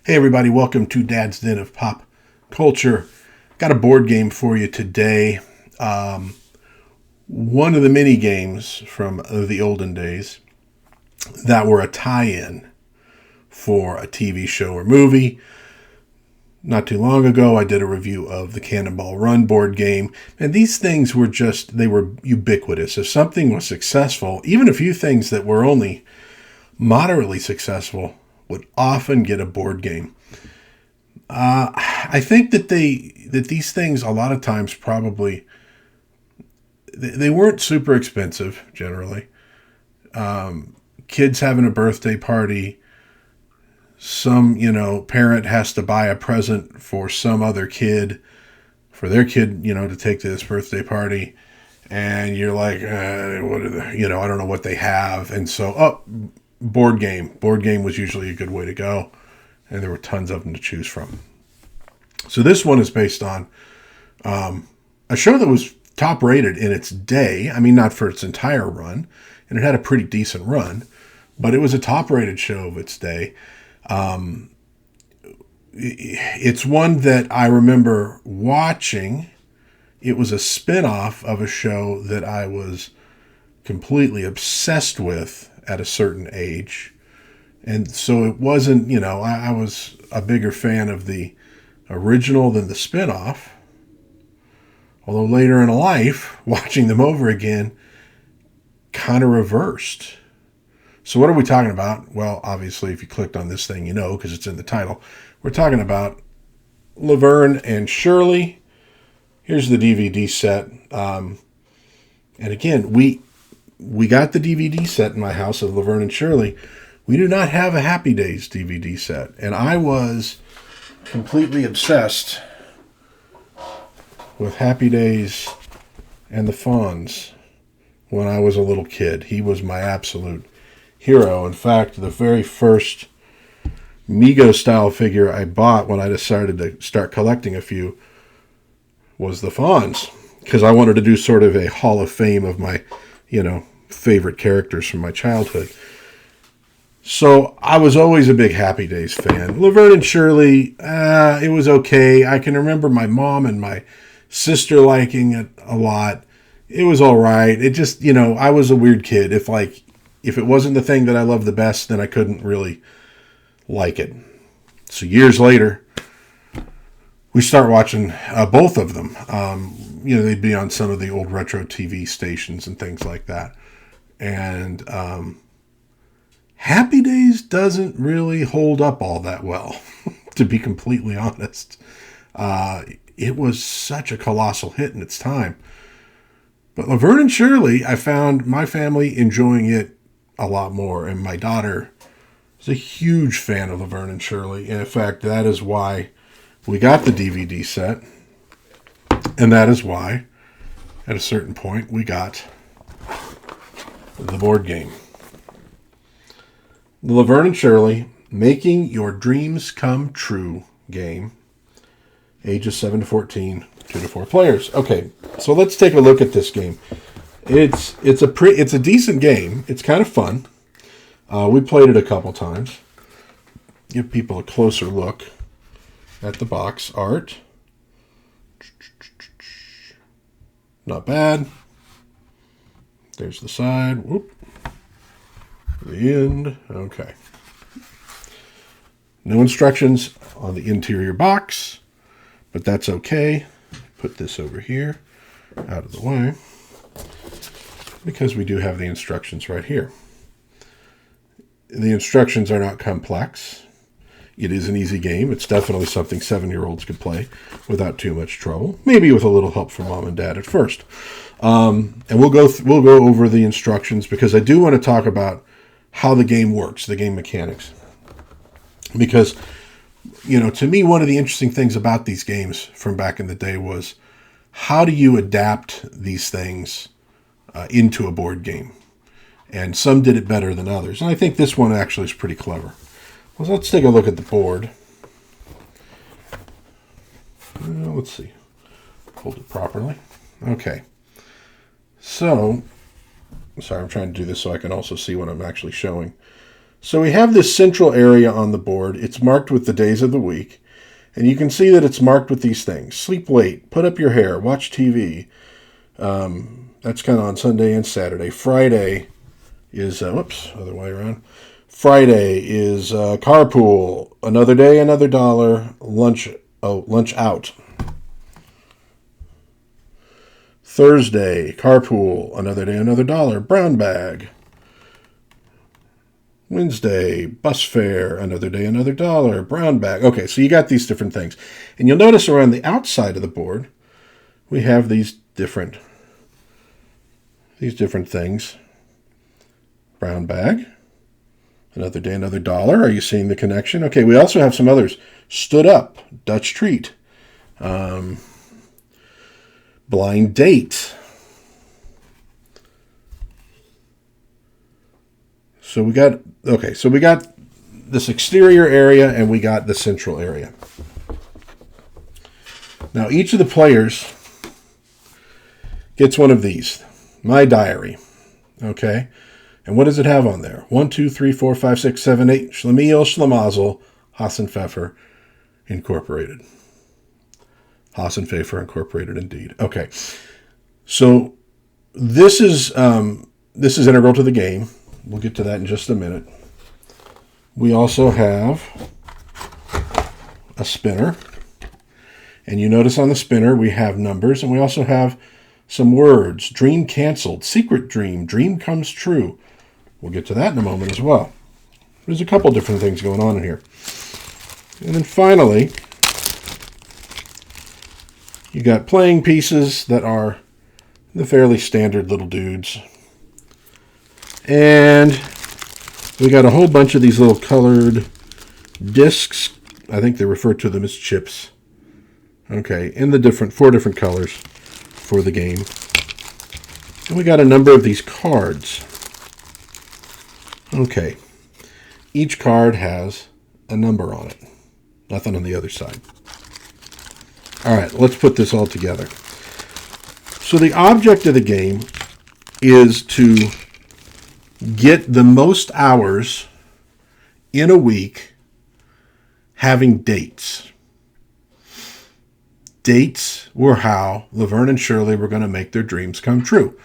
Hey everybody, welcome to Dad's Den of Pop Culture. Got a board game for you today. One of the mini games from the olden days that were a tie-in for a TV show or movie. Not too long ago, I did a review of the Cannonball Run board game, and these things were they were ubiquitous. If something was successful, even a few things that were only moderately successful would often get a board game. I think that these things a lot of times probably they weren't super expensive generally. Kids having a birthday party, some parent has to buy a present for some other kid, for their kid to take to this birthday party, and you're like, what are the, I don't know what they have, and so board game. Board game was usually a good way to go, and there were tons of them to choose from. So this one is based on a show that was top rated in its day. I mean, not for its entire run, and it had a pretty decent run, but it was a top rated show of its day. It's one that I remember watching. It was a spin-off of a show that I was completely obsessed with at a certain age. And so it wasn't, I was a bigger fan of the original than the spin-off. Although later in life, watching them over again, kind of reversed. So what are we talking about? Well, obviously, if you clicked on this thing, because it's in the title. We're talking about Laverne and Shirley. Here's the DVD set. And again, we got the DVD set in my house of Laverne and Shirley. We do not have a Happy Days DVD set. And I was completely obsessed with Happy Days and the Fonz when I was a little kid. He was my absolute hero. In fact, the very first Mego-style figure I bought when I decided to start collecting a few was the Fonz, because I wanted to do sort of a Hall of Fame of my, favorite characters from my childhood. So I was always a big Happy Days fan. Laverne and Shirley, it was okay. I can remember my mom and my sister liking it a lot. It was all right. It just, I was a weird kid. If it wasn't the thing that I loved the best, then I couldn't really like it. So years later, we start watching both of them. They'd be on some of the old retro TV stations and things like that. And Happy Days doesn't really hold up all that well, to be completely honest. It was such a colossal hit in its time. But Laverne and Shirley, I found my family enjoying it a lot more. And my daughter is a huge fan of Laverne and Shirley. And in fact, that is why we got the DVD set. And that is why, at a certain point, we got the board game. The Laverne and Shirley Making Your Dreams Come True game. Ages 7 to 14, 2 to 4 players. Okay, so let's take a look at this game. It's a decent game. It's kind of fun. We played it a couple times. Give people a closer look at the box art. Not bad. There's the side. Whoop. The end. Okay. No instructions on the interior box, but that's okay. Put this over here, out of the way, because we do have the instructions right here. The instructions are not complex. It is an easy game. It's definitely something 7-year-olds could play without too much trouble. Maybe with a little help from mom and dad at first. And we'll go over the instructions, because I do want to talk about how the game works, the game mechanics. Because, to me, one of the interesting things about these games from back in the day was, how do you adapt these things into a board game? And some did it better than others. And I think this one actually is pretty clever. Well, let's take a look at the board. Let's see. Hold it properly. Okay. So, sorry, I'm trying to do this so I can also see what I'm actually showing. So we have this central area on the board. It's marked with the days of the week. And you can see that it's marked with these things. Sleep late, put up your hair, watch TV. That's kind of on Sunday and Saturday. Friday is, other way around. Friday is carpool, another day, another dollar, lunch out. Thursday, carpool, another day, another dollar, brown bag. Wednesday, bus fare, another day, another dollar, brown bag. Okay, so you got these different things. And you'll notice around the outside of the board, we have these different things. Brown bag, another day, another dollar. Are you seeing the connection? Okay, we also have some others. Stood up, Dutch treat, blind date. So we got this exterior area and we got the central area. Now each of the players gets one of these. My diary. Okay? And what does it have on there? 1, 2, 3, 4, 5, 6, 7, 8. Schlemiel, Schlemazel, Hassenpfeffer Incorporated. Hassenpfeffer Incorporated, indeed. Okay. So this is integral to the game. We'll get to that in just a minute. We also have a spinner. And you notice on the spinner we have numbers and we also have some words. Dream canceled, secret dream, dream comes true. We'll get to that in a moment as well. There's a couple different things going on in here. And then finally, you got playing pieces that are the fairly standard little dudes. And we got a whole bunch of these little colored discs. I think they refer to them as chips. Okay, in the 4 different colors for the game. And we got a number of these cards. Okay, each card has a number on it. Nothing on the other side. All right, let's put this all together. So the object of the game is to get the most hours in a week having dates. Dates were how Laverne and Shirley were going to make their dreams come true.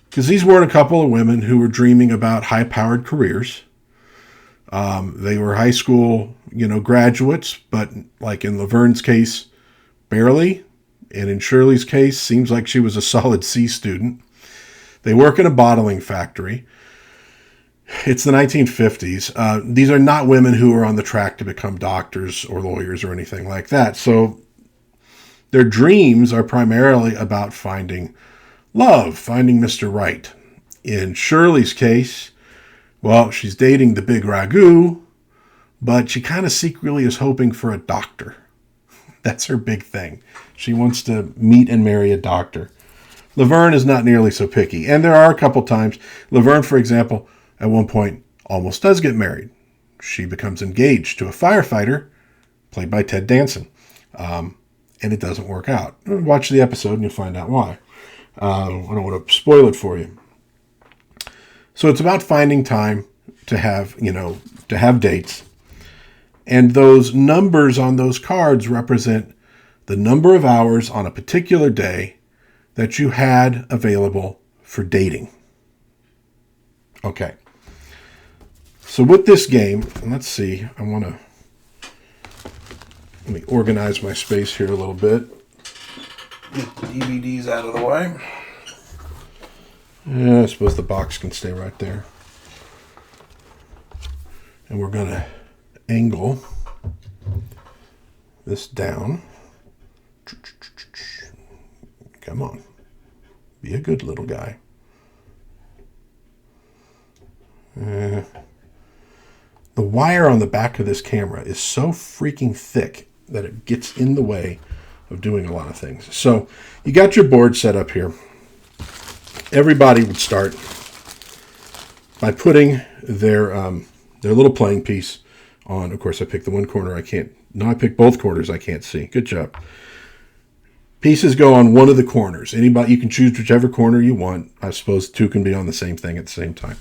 Because these weren't a couple of women who were dreaming about high-powered careers. They were high school, graduates, but like in Laverne's case, barely. And in Shirley's case, seems like she was a solid C student. They work in a bottling factory. It's the 1950s. These are not women who are on the track to become doctors or lawyers or anything like that. So their dreams are primarily about finding love, finding Mr. Right. In Shirley's case, well, she's dating the big ragu, but she kind of secretly is hoping for a doctor. That's her big thing. She wants to meet and marry a doctor. Laverne is not nearly so picky. And there are a couple times, Laverne, for example, at one point almost does get married. She becomes engaged to a firefighter played by Ted Danson. And it doesn't work out. Watch the episode and you'll find out why. I don't want to spoil it for you. So it's about finding time to have dates. And those numbers on those cards represent the number of hours on a particular day that you had available for dating. Okay. So with this game, let's see, let me organize my space here a little bit. Get the DVDs out of the way. Yeah, I suppose the box can stay right there. And we're going to angle this down. Come on. Be a good little guy. The wire on the back of this camera is so freaking thick that it gets in the way of doing a lot of things. So you got your board set up here. Everybody would start by putting their little playing piece on. Of course, I picked the one corner I can't. No, I picked both corners I can't see. Good job. Pieces go on one of the corners. Anybody, you can choose whichever corner you want. I suppose two can be on the same thing at the same time.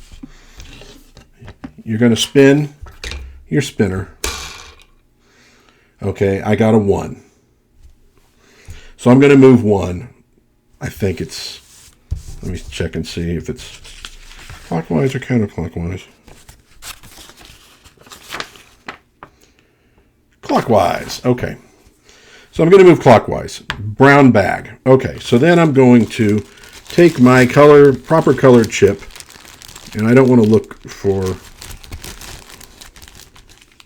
you're going to spin your spinner. Okay, I got a 1. So I'm going to move 1. I think it's, let me check and see if it's clockwise or counterclockwise. Clockwise, okay. So I'm going to move clockwise. Brown bag. Okay, so then I'm going to take my proper colored chip, and I don't want to look for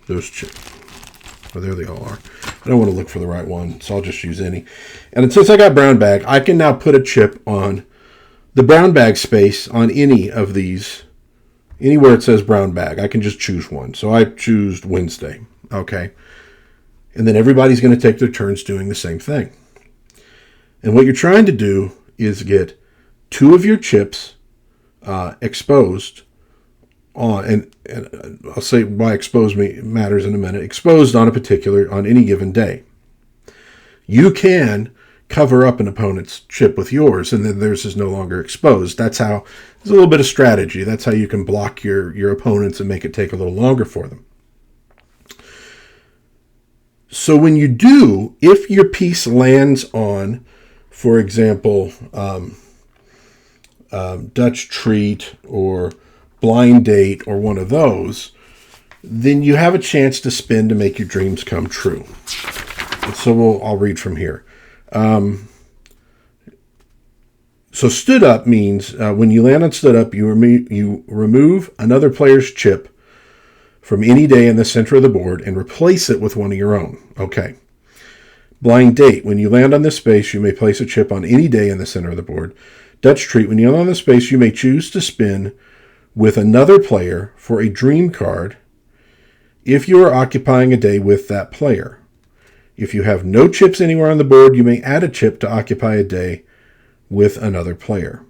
those chips. Oh, there they all are. I don't want to look for the right one, so I'll just use any. And since I got brown bag, I can now put a chip on the brown bag space on any of these. Anywhere it says brown bag, I can just choose one. So I choose Wednesday. Okay. And then everybody's going to take their turns doing the same thing. And what you're trying to do is get 2 of your chips exposed on, and I'll say why exposed matters in a minute, exposed on any given day. You can cover up an opponent's chip with yours, and then theirs is no longer exposed. That's how, there's a little bit of strategy. That's how you can block your opponents and make it take a little longer for them. So when you do, if your piece lands on, for example, Dutch Treat or Blind Date or one of those, then you have a chance to spin to make your dreams come true. And so I'll read from here. So stood up means when you land on stood up, you remove another player's chip from any day in the center of the board and replace it with one of your own. Okay. Blind Date. When you land on this space, you may place a chip on any day in the center of the board. Dutch Treat. When you land on this space, you may choose to spin with another player for a dream card if you are occupying a day with that player. If you have no chips anywhere on the board, you may add a chip to occupy a day with another player.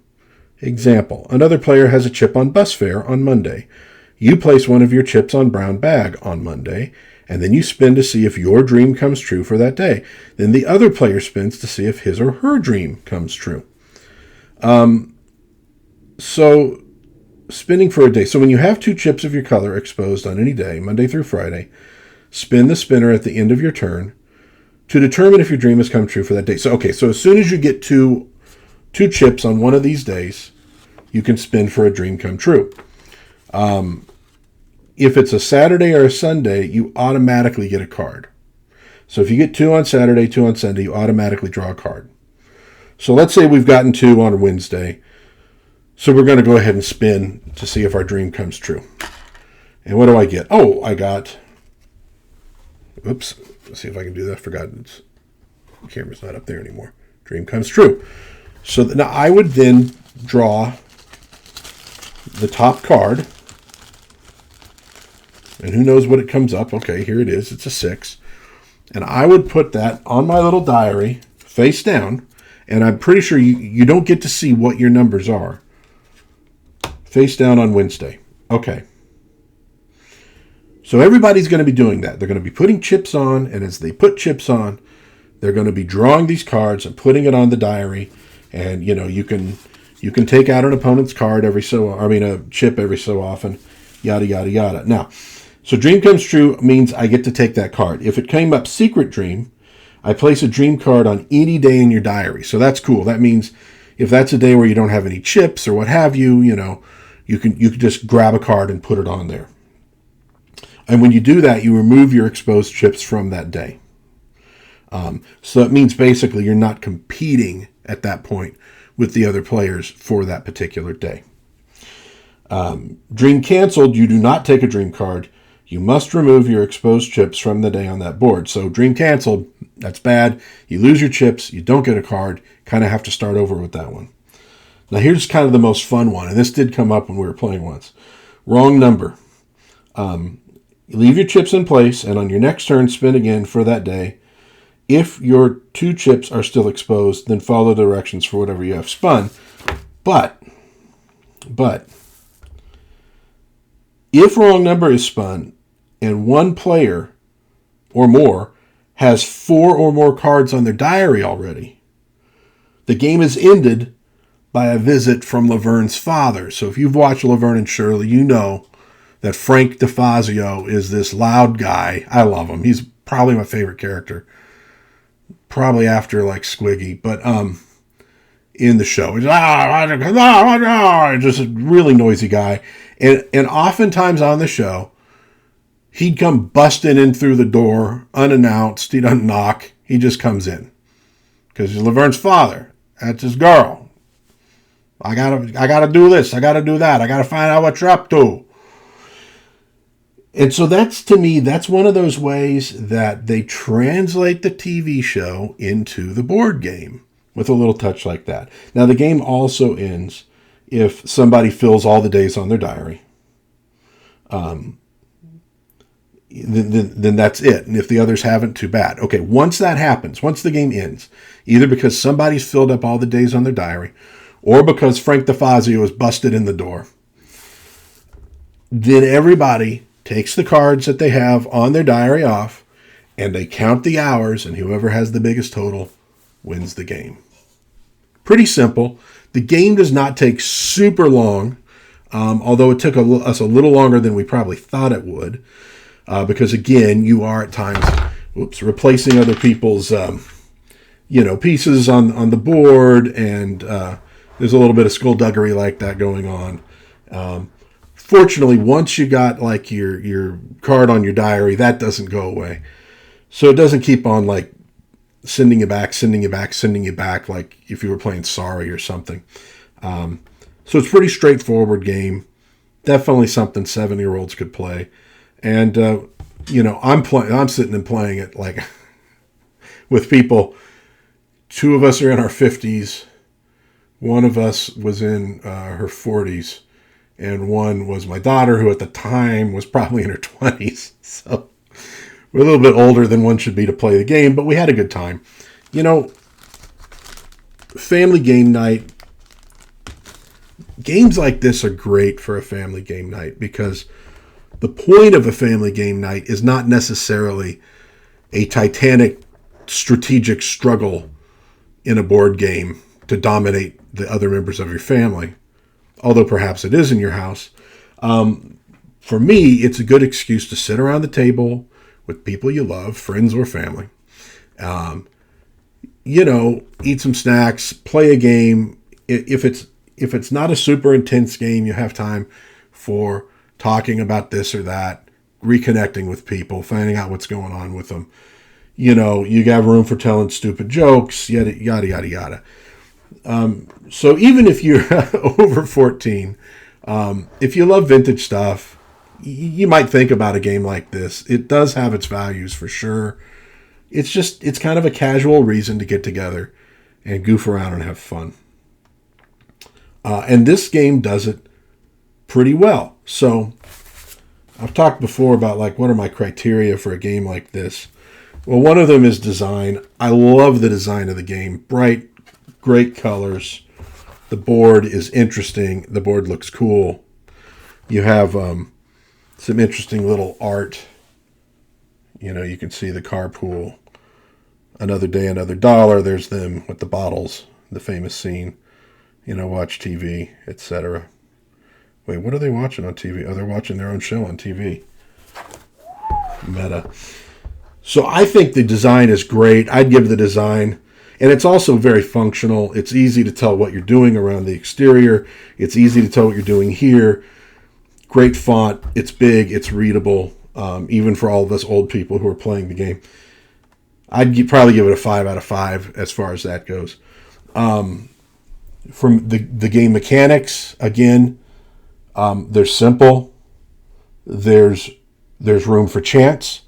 Example. Another player has a chip on bus fare on Monday. You place one of your chips on brown bag on Monday, and then you spin to see if your dream comes true for that day. Then the other player spins to see if his or her dream comes true. So spinning for a day. So when you have 2 chips of your color exposed on any day, Monday through Friday, spin the spinner at the end of your turn to determine if your dream has come true for that day. So, okay, so as soon as you get two chips on one of these days, you can spin for a dream come true. If it's a Saturday or a Sunday, you automatically get a card. So if you get 2 on Saturday, 2 on Sunday, you automatically draw a card. So let's say we've gotten 2 on a Wednesday. So we're going to go ahead and spin to see if our dream comes true. And what do I get? Oh, I got... Oops. Let's see if I can do that. I forgot. The camera's not up there anymore. Dream comes true. So now I would then draw the top card. And who knows what it comes up. Okay, here it is. It's a 6. And I would put that on my little diary, face down. And I'm pretty sure you don't get to see what your numbers are. Face down on Wednesday. Okay. So everybody's going to be doing that. They're going to be putting chips on. And as they put chips on, they're going to be drawing these cards and putting it on the diary. And, you can take out an opponent's card a chip every so often. Yada, yada, yada. Now, so dream comes true means I get to take that card. If it came up secret dream, I place a dream card on any day in your diary. So that's cool. That means if that's a day where you don't have any chips or what have you, you can just grab a card and put it on there. And when you do that, you remove your exposed chips from that day. So it means basically you're not competing at that point with the other players for that particular day. Dream canceled, you do not take a dream card. You must remove your exposed chips from the day on that board. So dream canceled, that's bad. You lose your chips, you don't get a card, kind of have to start over with that one. Now here's kind of the most fun one, and this did come up when we were playing once. Wrong number. You leave your chips in place, and on your next turn, spin again for that day. If your 2 chips are still exposed, then follow the directions for whatever you have spun. But, if wrong number is spun, and one player or more has 4 or more cards on their diary already, the game is ended by a visit from Laverne's father. So if you've watched Laverne and Shirley, you know that Frank DeFazio is this loud guy. I love him. He's probably my favorite character. Probably after like Squiggy, but in the show, he's just a really noisy guy, and oftentimes on the show, he'd come busting in through the door unannounced. He doesn't knock. He just comes in because he's Laverne's father. That's his girl. I gotta do this. I gotta do that. I gotta find out what you're up to. And so that's, to me, that's one of those ways that they translate the TV show into the board game with a little touch like that. Now, the game also ends if somebody fills all the days on their diary. Then that's it. And if the others haven't, too bad. Okay, once that happens, once the game ends, either because somebody's filled up all the days on their diary or because Frank DeFazio is busted in the door, then everybody takes the cards that they have on their diary off, and they count the hours, and whoever has the biggest total wins the game. Pretty simple. The game does not take super long, although it took us a little longer than we probably thought it would, because, again, you are at times replacing other people's pieces on the board, and there's a little bit of skullduggery like that going on. Fortunately, once you got like your card on your diary, that doesn't go away. So it doesn't keep on like sending you back, like if you were playing Sorry or something. So it's a pretty straightforward game. Definitely something 7-year-olds could play. And I'm sitting and playing it like with people. 2 of us are in our 50s. One of us was in her 40s. And one was my daughter, who at the time was probably in her 20s. So we're a little bit older than one should be to play the game, but we had a good time. Family game night, games like this are great for a family game night because the point of a family game night is not necessarily a titanic strategic struggle in a board game to dominate the other members of your family. Although perhaps it is in your house. For me, it's a good excuse to sit around the table with people you love, friends or family. Eat some snacks, play a game. If it's not a super intense game, you have time for talking about this or that, reconnecting with people, finding out what's going on with them. You have room for telling stupid jokes, yada, yada, yada, yada. So even if you're over 14, if you love vintage stuff, you might think about a game like this. It does have its values for sure. It's kind of a casual reason to get together and goof around and have fun. And this game does it pretty well. So I've talked before about like, what are my criteria for a game like this? Well, one of them is design. I love the design of the game. Bright, great colors. The board is interesting. The board looks cool. You have some interesting little art. You can see the carpool. Another day, another dollar. There's them with the bottles. The famous scene. Watch TV, etc. Wait, what are they watching on TV? Oh, they're watching their own show on TV. Meta. So I think the design is great. I'd give the design. And it's also very functional. It's easy to tell what you're doing around the exterior. It's easy to tell what you're doing here. Great font. It's big. It's readable, even for all of us old people who are playing the game. I'd probably give it a 5 out of 5 as far as that goes. From the game mechanics, again, they're simple. There's room for chance.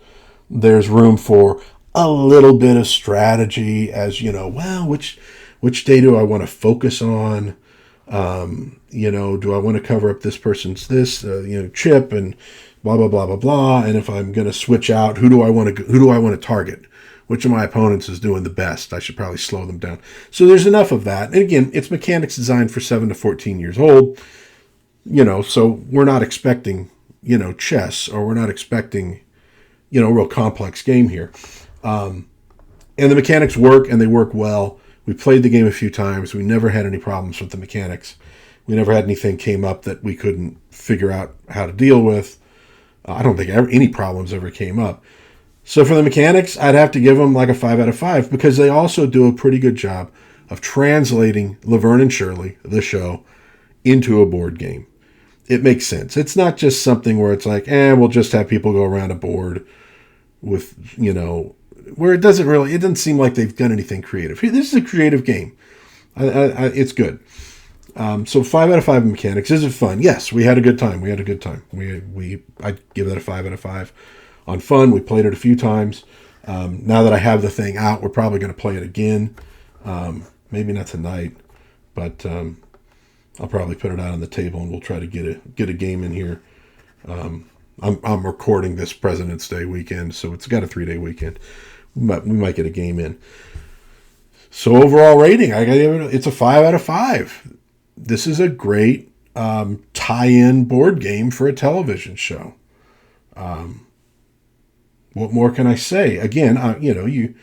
There's room for a little bit of strategy, as which day do I want to focus on? Do I want to cover up this person's chip and blah blah blah blah blah? And if I'm going to switch out, who do I want to target? Which of my opponents is doing the best? I should probably slow them down. So there's enough of that. And again, it's mechanics designed for 7 to 14 years old. So we're not expecting chess, or we're not expecting a real complex game here. And the mechanics work, and they work well. We played the game a few times. We never had any problems with the mechanics. We never had anything came up that we couldn't figure out how to deal with. I don't think any problems ever came up. So for the mechanics, I'd have to give them like a 5 out of 5 because they also do a pretty good job of translating Laverne and Shirley, the show, into a board game. It makes sense. It's not just something where it's like, we'll just have people go around a board with, where it doesn't seem like they've done anything creative. This is a creative game. It's good. So 5 out of 5 mechanics. Is it fun? Yes, we had a good time. I'd give that a 5 out of 5. On fun, we played it a few times. Now that I have the thing out, we're probably going to play it again. Maybe not tonight, but I'll probably put it out on the table and we'll try to get a game in here. I'm recording this President's Day weekend, so it's got a 3-day weekend. We might get a game in. So overall rating, it's a 5 out of 5. This is a great tie-in board game for a television show. What more can I say? Again, you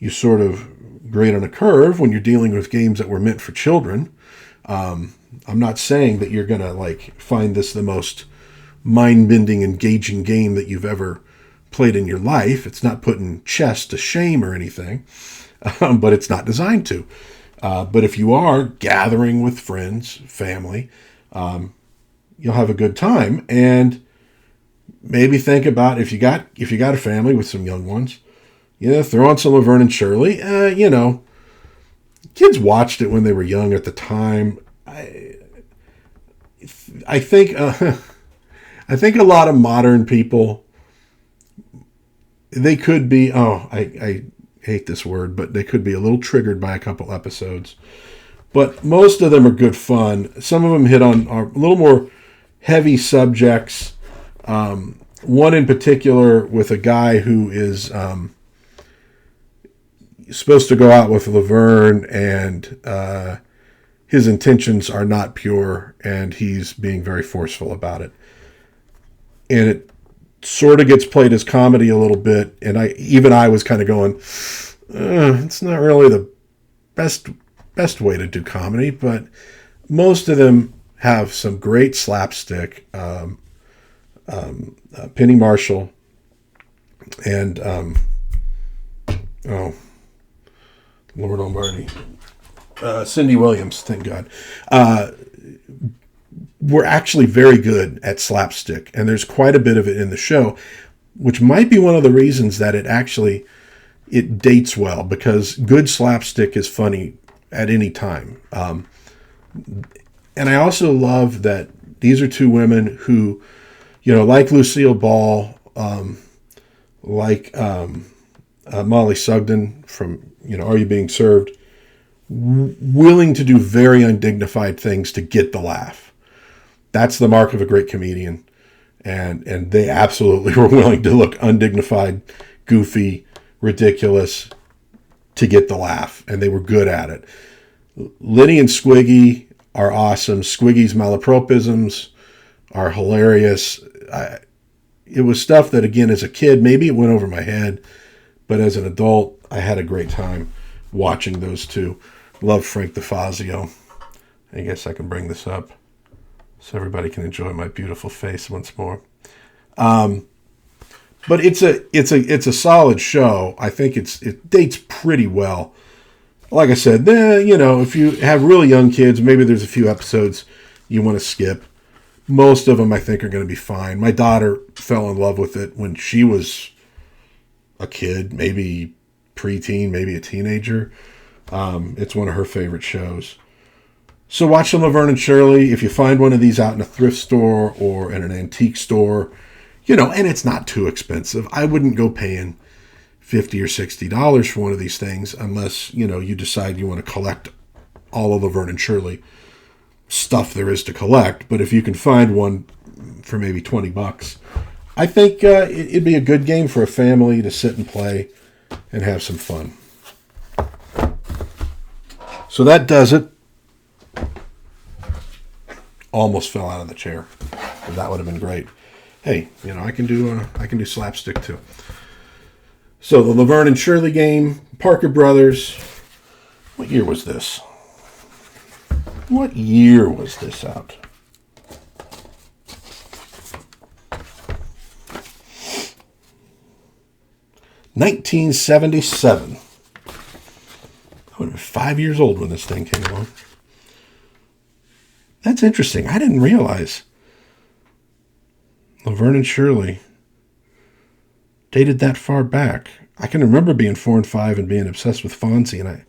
sort of grade on a curve when you're dealing with games that were meant for children. I'm not saying that you're going to find this the most mind-bending, engaging game that you've ever played in your life. It's not putting chess to shame or anything, but it's not designed to. But if you are gathering with friends, family, you'll have a good time. And maybe think about if you got a family with some young ones, throw on some Laverne and Shirley. Kids watched it when they were young at the time. I think a lot of modern people, they could be, I hate this word, but they could be a little triggered by a couple episodes. But most of them are good fun. Some of them hit on a little more heavy subjects. One in particular with a guy who is supposed to go out with Laverne, and his intentions are not pure, and he's being very forceful about it. And it sort of gets played as comedy a little bit, and I was kind of going, it's not really the best way to do comedy, but most of them have some great slapstick. Penny Marshall and Lord Almighty, Cindy Williams, thank God, were actually very good at slapstick, and there's quite a bit of it in the show, which might be one of the reasons that it dates well, because good slapstick is funny at any time. And I also love that these are two women who, like Lucille Ball, like Molly Sugden from, Are You Being Served, willing to do very undignified things to get the laugh. That's the mark of a great comedian. And they absolutely were willing to look undignified, goofy, ridiculous to get the laugh. And they were good at it. Liddy and Squiggy are awesome. Squiggy's malapropisms are hilarious. It was stuff that, again, as a kid, maybe it went over my head, but as an adult, I had a great time watching those two. Love Frank DeFazio. I guess I can bring this up so everybody can enjoy my beautiful face once more. But it's a solid show. I think it dates pretty well. Like I said, if you have really young kids, maybe there's a few episodes you want to skip. Most of them, I think, are going to be fine. My daughter fell in love with it when she was a kid, maybe preteen, maybe a teenager. It's one of her favorite shows. So watch some Laverne and Shirley. If you find one of these out in a thrift store or in an antique store, and it's not too expensive. I wouldn't go paying $50 or $60 for one of these things unless, you decide you want to collect all of Laverne and Shirley stuff there is to collect. But if you can find one for maybe $20, I think it'd be a good game for a family to sit and play and have some fun. So that does it. Almost fell out of the chair. That would have been great. Hey, I can do slapstick too. So the Laverne and Shirley game, Parker Brothers. What year was this? What year was this out? 1977. I would have been 5 years old when this thing came along. That's interesting. I didn't realize Laverne and Shirley dated that far back. I can remember being 4 and 5 and being obsessed with Fonzie, and I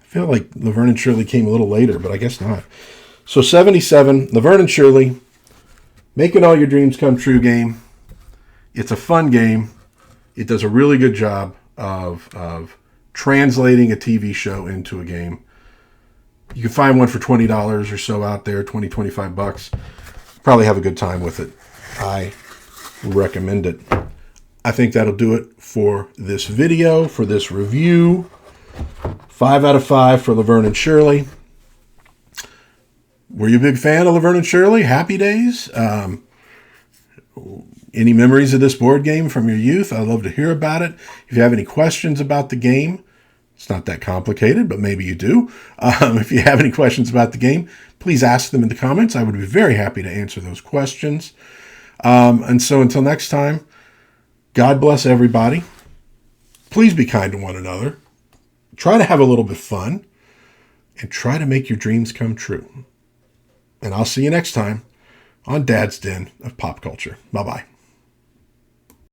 feel like Laverne and Shirley came a little later, but I guess not. So 77, Laverne and Shirley, Making All Your Dreams Come True game. It's a fun game. It does a really good job of translating a TV show into a game. You can find one for $20 or so out there, $25. Probably have a good time with it. I recommend it. I think that'll do it for this video, for this review. 5 out of 5 for Laverne and Shirley. Were you a big fan of Laverne and Shirley? Happy days? Any memories of this board game from your youth? I'd love to hear about it. If you have any questions about the game, it's not that complicated, but maybe you do. If you have any questions about the game, please ask them in the comments. I would be very happy to answer those questions. And so until next time, God bless everybody. Please be kind to one another. Try to have a little bit of fun. And try to make your dreams come true. And I'll see you next time on Dad's Den of Pop Culture. Bye-bye.